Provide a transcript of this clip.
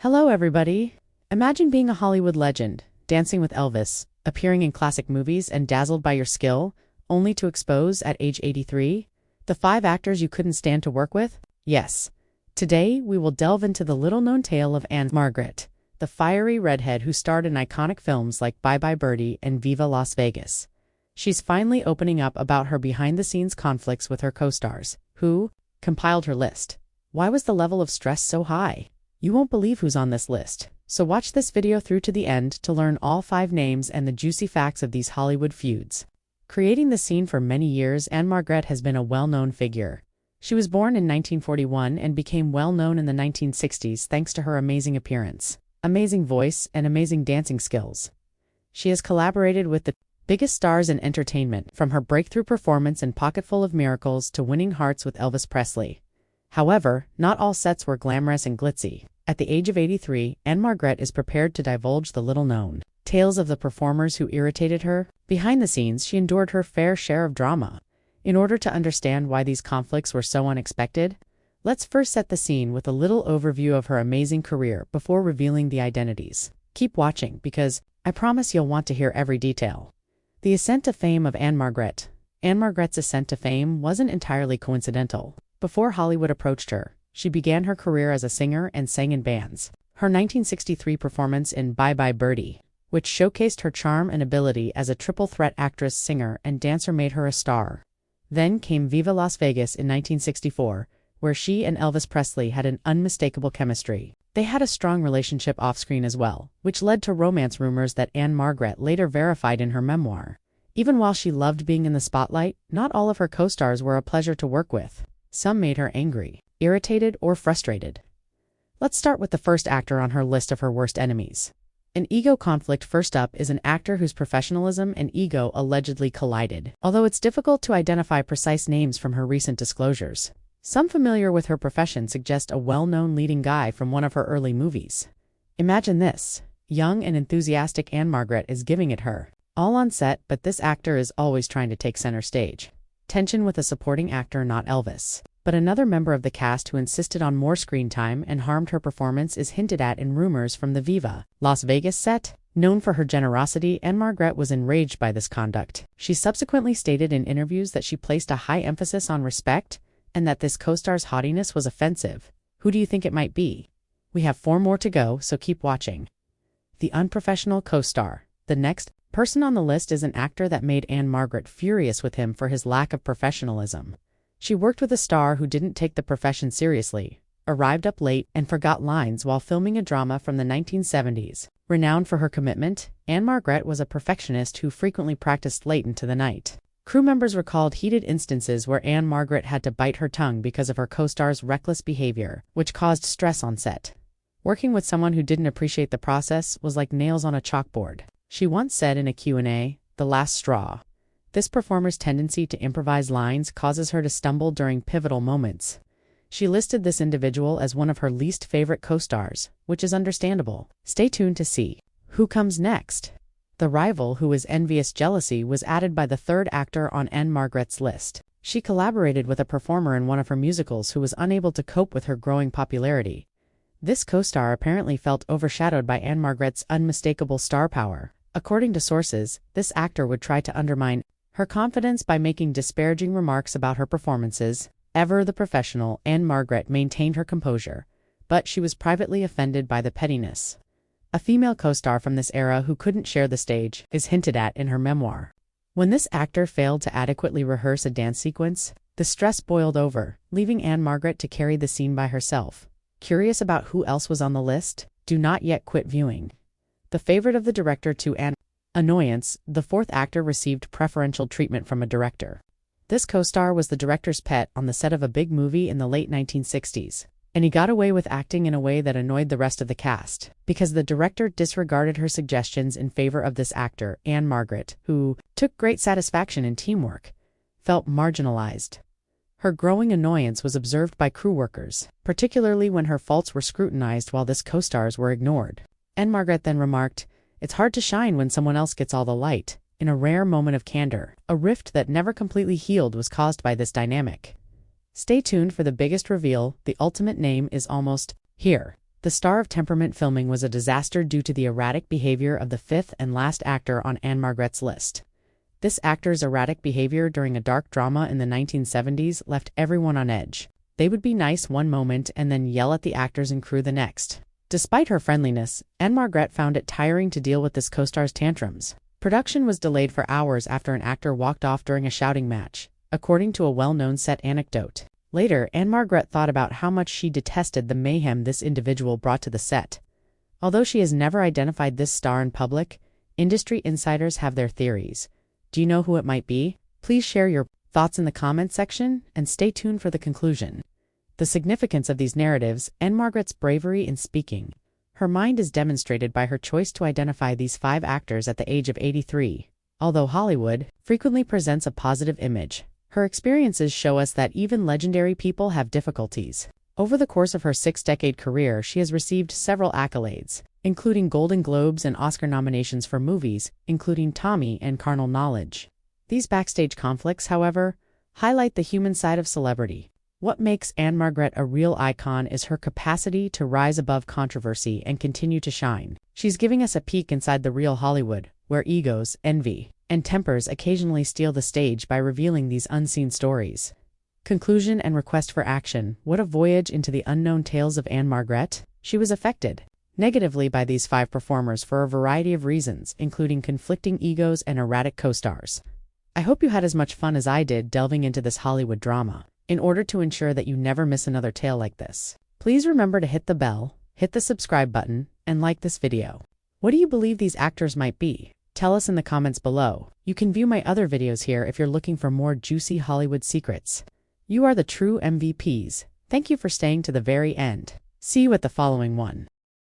Hello, everybody. Imagine being a Hollywood legend, dancing with Elvis, appearing in classic movies, and dazzled by your skill, only to expose, at age 83, the 5 actors you couldn't stand to work with? Yes. Today, we will delve into the little-known tale of Ann-Margret, the fiery redhead who starred in iconic films like Bye Bye Birdie and Viva Las Vegas. She's finally opening up about her behind-the-scenes conflicts with her co-stars, who compiled her list. Why was the level of stress so high? You won't believe who's on this list, so watch this video through to the end to learn all 5 names and the juicy facts of these Hollywood feuds. Creating the scene for many years, Ann-Margret has been a well-known figure. She was born in 1941 and became well-known in the 1960s thanks to her amazing appearance, amazing voice, and amazing dancing skills. She has collaborated with the biggest stars in entertainment, from her breakthrough performance in Pocketful of Miracles to winning hearts with Elvis Presley. However, not all sets were glamorous and glitzy. At the age of 83, Ann-Margret is prepared to divulge the little-known tales of the performers who irritated her. Behind the scenes, she endured her fair share of drama. In order to understand why these conflicts were so unexpected, let's first set the scene with a little overview of her amazing career before revealing the identities. Keep watching because I promise you'll want to hear every detail. The ascent to fame of Ann-Margret. Ann-Margret's ascent to fame wasn't entirely coincidental. Before Hollywood approached her, she began her career as a singer and sang in bands. Her 1963 performance in Bye Bye Birdie, which showcased her charm and ability as a triple-threat actress, singer, and dancer, made her a star. Then came Viva Las Vegas in 1964, where she and Elvis Presley had an unmistakable chemistry. They had a strong relationship off-screen as well, which led to romance rumors that Ann-Margret later verified in her memoir. Even while she loved being in the spotlight, not all of her co-stars were a pleasure to work with. Some made her angry, irritated, or frustrated. Let's start with the first actor on her list of her worst enemies. An ego conflict. First up is an actor whose professionalism and ego allegedly collided, although it's difficult to identify precise names from her recent disclosures. Some familiar with her profession suggest a well-known leading guy from one of her early movies. Imagine this. Young and enthusiastic Ann-Margret is giving it her all on set, but this actor is always trying to take center stage. Tension with a supporting actor, not Elvis, but another member of the cast who insisted on more screen time and harmed her performance, is hinted at in rumors from the Viva Las Vegas set. Known for her generosity, Ann-Margret was enraged by this conduct. She subsequently stated in interviews that she placed a high emphasis on respect and that this co-star's haughtiness was offensive. Who do you think it might be? We have 4 more to go, so keep watching. The unprofessional co-star. The next person on the list is an actor that made Ann-Margret furious with him for his lack of professionalism. She worked with a star who didn't take the profession seriously, arrived up late, and forgot lines while filming a drama from the 1970s. Renowned for her commitment, Ann-Margret was a perfectionist who frequently practiced late into the night. Crew members recalled heated instances where Ann-Margret had to bite her tongue because of her co-star's reckless behavior, which caused stress on set. Working with someone who didn't appreciate the process was like nails on a chalkboard. She once said in a Q&A, "The last straw." This performer's tendency to improvise lines causes her to stumble during pivotal moments. She listed this individual as one of her least favorite co-stars, which is understandable. Stay tuned to see who comes next. The rival who is envious. Jealousy was added by the third actor on Ann-Margret's list. She collaborated with a performer in one of her musicals who was unable to cope with her growing popularity. This co-star apparently felt overshadowed by Ann-Margret's unmistakable star power. According to sources, this actor would try to undermine her confidence by making disparaging remarks about her performances. Ever the professional, Ann-Margret maintained her composure, but she was privately offended by the pettiness. A female co-star from this era who couldn't share the stage is hinted at in her memoir. When this actor failed to adequately rehearse a dance sequence, the stress boiled over, leaving Ann-Margret to carry the scene by herself. Curious about who else was on the list? Do not yet quit viewing. The favorite of the director to Ann's annoyance, the 4th actor received preferential treatment from a director. This co-star was the director's pet on the set of a big movie in the late 1960s, and he got away with acting in a way that annoyed the rest of the cast, because the director disregarded her suggestions in favor of this actor. Ann-Margret, who took great satisfaction in teamwork, felt marginalized. Her growing annoyance was observed by crew workers, particularly when her faults were scrutinized while this co-stars were ignored. Ann-Margret then remarked, "It's hard to shine when someone else gets all the light." In a rare moment of candor, a rift that never completely healed was caused by this dynamic. Stay tuned for the biggest reveal. The ultimate name is almost here. The Star of Temperament filming was a disaster due to the erratic behavior of the fifth and last actor on Ann-Margret's list. This actor's erratic behavior during a dark drama in the 1970s left everyone on edge. They would be nice one moment and then yell at the actors and crew the next. Despite her friendliness, Ann-Margret found it tiring to deal with this co-star's tantrums. Production was delayed for hours after an actor walked off during a shouting match, according to a well-known set anecdote. Later, Ann-Margret thought about how much she detested the mayhem this individual brought to the set. Although she has never identified this star in public, industry insiders have their theories. Do you know who it might be? Please share your thoughts in the comments section and stay tuned for the conclusion. The significance of these narratives, Ann-Margret's bravery in speaking. Her mind is demonstrated by her choice to identify these 5 actors at the age of 83. Although Hollywood frequently presents a positive image, her experiences show us that even legendary people have difficulties. Over the course of her 6-decade career, she has received several accolades, including Golden Globes and Oscar nominations for movies, including Tommy and Carnal Knowledge. These backstage conflicts, however, highlight the human side of celebrity. What makes Ann-Margret a real icon is her capacity to rise above controversy and continue to shine. She's giving us a peek inside the real Hollywood, where egos, envy, and tempers occasionally steal the stage by revealing these unseen stories. Conclusion and request for action. What a voyage into the unknown tales of Ann-Margret. She was affected negatively by these 5 performers for a variety of reasons, including conflicting egos and erratic co-stars. I hope you had as much fun as I did delving into this Hollywood drama. In order to ensure that you never miss another tale like this, please remember to hit the bell, hit the subscribe button, and like this video. What do you believe these actors might be? Tell us in the comments below. You can view my other videos here if you're looking for more juicy Hollywood secrets. You are the true MVPs. Thank you for staying to the very end. See you at the following one.